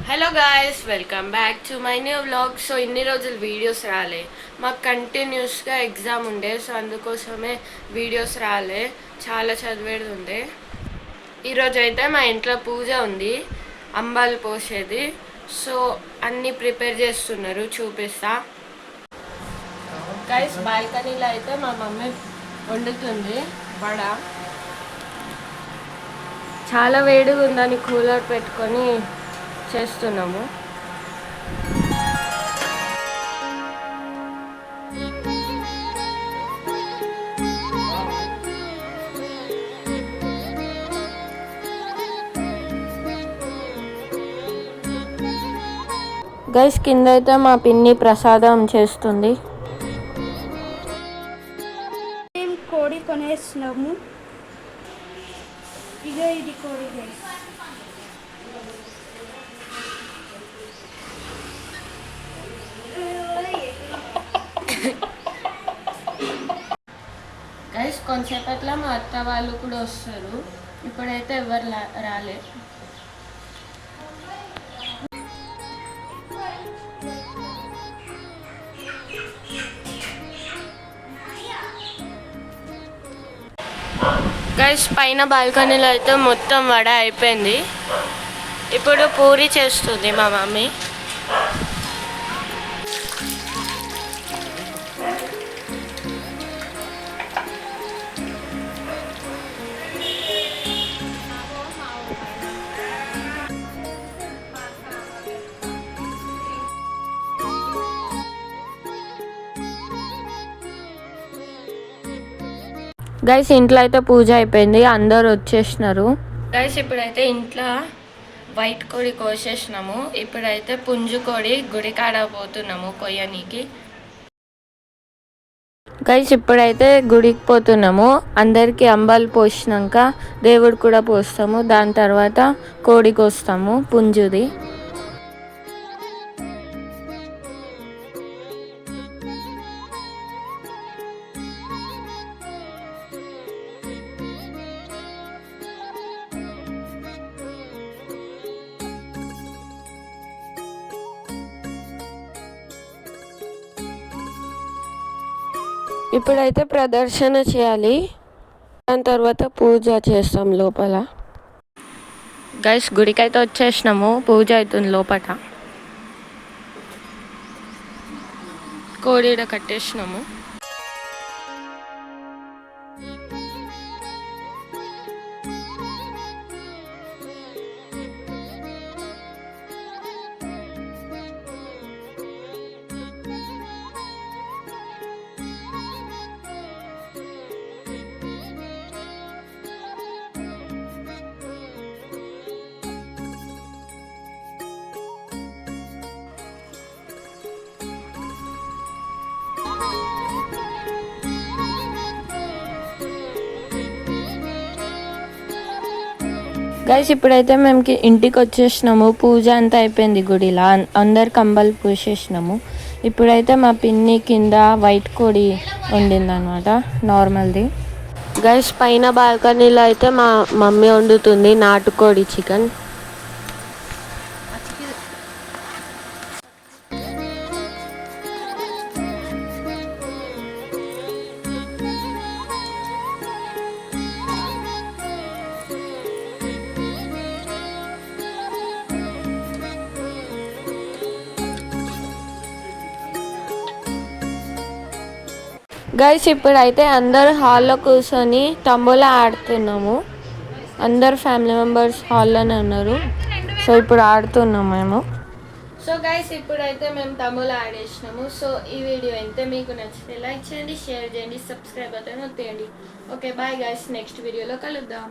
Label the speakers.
Speaker 1: Hello guys, welcome back to my new vlog. So ఇన్ని రోజులు videos రాలే, మాకు కంటిన్యూస్గా ఎగ్జామ్ ఉండే. సో అందుకోసమే వీడియోస్ రాలే, చాలా చదివేది ఉండే. ఈరోజు అయితే మా ఇంట్లో పూజ ఉంది, అంబాలు పోసేది. సో అన్నీ ప్రిపేర్ చేస్తున్నారు, చూపిస్తా. గైస్, బాల్కనీలో అయితే మా మమ్మీ వండుతుంది వడ. చాలా వేడిగా ఉందని కూలర్ పెట్టుకొని చేస్తున్నాము. గైస్, కింద అయితే మా పిన్ని ప్రసాదం చేస్తుంది.
Speaker 2: కోడి కొనేస్తున్నాము. ఇది కోడి
Speaker 1: గైస్, కొంతసేపట్లో మా అత్త వాళ్ళు కూడా వస్తారు. ఇప్పుడైతే ఎవరు రాలే. గైస్, పైన బాల్కనీలో అయితే మొత్తం వడ అయిపోయింది. ఇప్పుడు పూరి చేస్తుంది మా మమ్మీ. గైస్, ఇంట్లో అయితే పూజ అయిపోయింది, అందరు వచ్చేసినారు. గైస్, ఇప్పుడైతే ఇంట్లో వైట్ కోడి కోసేసినాము. ఇప్పుడైతే పుంజు కోడి గుడికాడ పోతున్నాము కొయ్యనికి. గైస్, ఇప్పుడైతే గుడికి పోతున్నాము. అందరికీ అంబాలు పోసినాక దేవుడు కూడా పోస్తాము. దాని తర్వాత కోడి కోస్తాము పుంజుది. ఇప్పుడైతే ప్రదర్శన చేయాలి, దాని తర్వాత పూజ చేస్తాం లోపల. గైస్, గుడికైతే వచ్చేసినాము, పూజ అవుతుంది లోపల. కోడిడ కట్టేసినాము. గైస్, ఇప్పుడైతే మేము ఇంటికి వచ్చేసినాము. పూజ అంతా అయిపోయింది గుడిలో, అందరు కంబలు పూసేసినాము. ఇప్పుడైతే మా పిన్ని కింద వైట్ కోడి వండిందనమాట, నార్మల్ది. గైస్, పైన బాల్కనీలో అయితే మా మమ్మీ వండుతుంది నాటుకోడి చికెన్. గైస్, ఇప్పుడైతే అందరు హాల్లో కూర్చొని తంబోలా ఆడుతున్నాము. అందరు ఫ్యామిలీ మెంబర్స్ హాల్లోనే ఉన్నారు. సో ఇప్పుడు ఆడుతున్నాము మేము. సో గైస్, ఇప్పుడైతే మేము తంబోలా ఆడేసినాము. సో ఈ వీడియో అయితే మీకు నచ్చితే లైక్ చేయండి, షేర్ చేయండి, సబ్స్క్రైబ్ అయితే నొక్కేయండి. ఓకే, బాయ్ గైస్, నెక్స్ట్ వీడియోలో కలుద్దాం.